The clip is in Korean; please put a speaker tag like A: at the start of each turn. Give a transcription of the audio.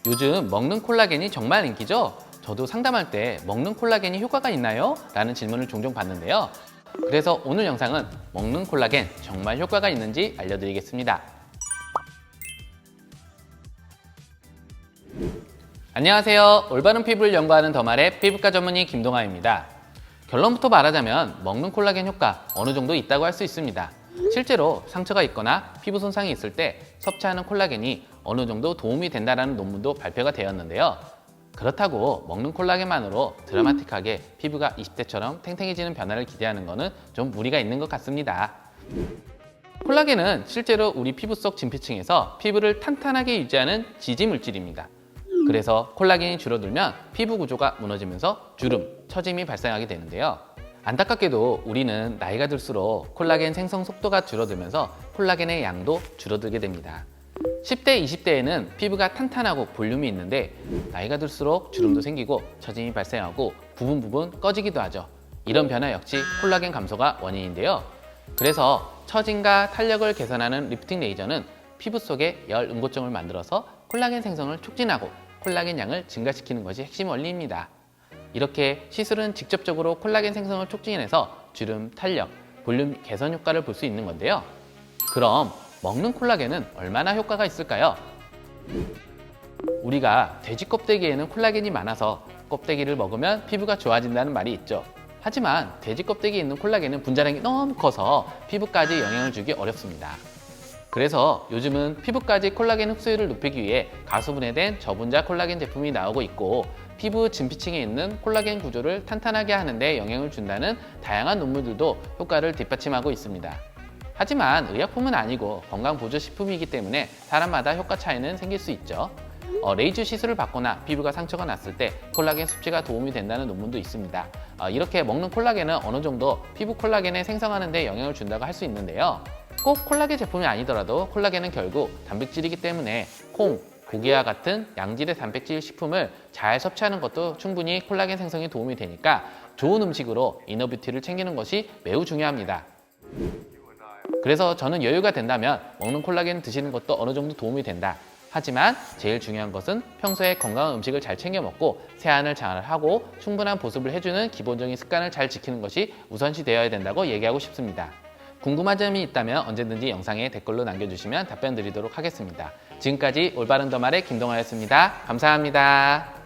A: 요즘 먹는 콜라겐이 정말 인기죠? 저도 상담할 때 먹는 콜라겐이 효과가 있나요? 라는 질문을 종종 받는데요. 그래서 오늘 영상은 먹는 콜라겐 정말 효과가 있는지 알려드리겠습니다. 안녕하세요. 올바른 피부를 연구하는 더말의 피부과 전문의 김동아입니다. 결론부터 말하자면 먹는 콜라겐 효과 어느 정도 있다고 할 수 있습니다. 실제로 상처가 있거나 피부 손상이 있을 때 섭취하는 콜라겐이 어느 정도 도움이 된다는 논문도 발표가 되었는데요. 그렇다고 먹는 콜라겐만으로 드라마틱하게 피부가 20대처럼 탱탱해지는 변화를 기대하는 것은 좀 무리가 있는 것 같습니다. 콜라겐은 실제로 우리 피부 속 진피층에서 피부를 탄탄하게 유지하는 지지 물질입니다. 그래서 콜라겐이 줄어들면 피부 구조가 무너지면서 주름, 처짐이 발생하게 되는데요. 안타깝게도 우리는 나이가 들수록 콜라겐 생성 속도가 줄어들면서 콜라겐의 양도 줄어들게 됩니다. 10대, 20대에는 피부가 탄탄하고 볼륨이 있는데 나이가 들수록 주름도 생기고 처짐이 발생하고 부분 꺼지기도 하죠. 이런 변화 역시 콜라겐 감소가 원인인데요. 그래서 처짐과 탄력을 개선하는 리프팅 레이저는 피부 속에 열 응고점을 만들어서 콜라겐 생성을 촉진하고 콜라겐 양을 증가시키는 것이 핵심 원리입니다. 이렇게 시술은 직접적으로 콜라겐 생성을 촉진해서 주름, 탄력, 볼륨 개선 효과를 볼 수 있는 건데요. 그럼 먹는 콜라겐은 얼마나 효과가 있을까요? 우리가 돼지 껍데기에는 콜라겐이 많아서 껍데기를 먹으면 피부가 좋아진다는 말이 있죠. 하지만 돼지 껍데기에 있는 콜라겐은 분자량이 너무 커서 피부까지 영향을 주기 어렵습니다. 그래서 요즘은 피부까지 콜라겐 흡수율을 높이기 위해 가수분해된 저분자 콜라겐 제품이 나오고 있고, 피부 진피층에 있는 콜라겐 구조를 탄탄하게 하는 데 영향을 준다는 다양한 논문들도 효과를 뒷받침하고 있습니다. 하지만 의약품은 아니고 건강보조식품이기 때문에 사람마다 효과 차이는 생길 수 있죠. 레이저 시술을 받거나 피부가 상처가 났을 때 콜라겐 섭취가 도움이 된다는 논문도 있습니다. 이렇게 먹는 콜라겐은 어느 정도 피부 콜라겐을 생성하는 데 영향을 준다고 할 수 있는데요. 꼭 콜라겐 제품이 아니더라도 콜라겐은 결국 단백질이기 때문에 콩, 고기와 같은 양질의 단백질 식품을 잘 섭취하는 것도 충분히 콜라겐 생성에 도움이 되니까 좋은 음식으로 이너뷰티를 챙기는 것이 매우 중요합니다. 그래서 저는 여유가 된다면 먹는 콜라겐 드시는 것도 어느 정도 도움이 된다. 하지만 제일 중요한 것은 평소에 건강한 음식을 잘 챙겨 먹고 세안을 잘 하고 충분한 보습을 해주는 기본적인 습관을 잘 지키는 것이 우선시 되어야 된다고 얘기하고 싶습니다. 궁금한 점이 있다면 언제든지 영상에 댓글로 남겨주시면 답변 드리도록 하겠습니다. 지금까지 올바른 더말의 김동아였습니다. 감사합니다.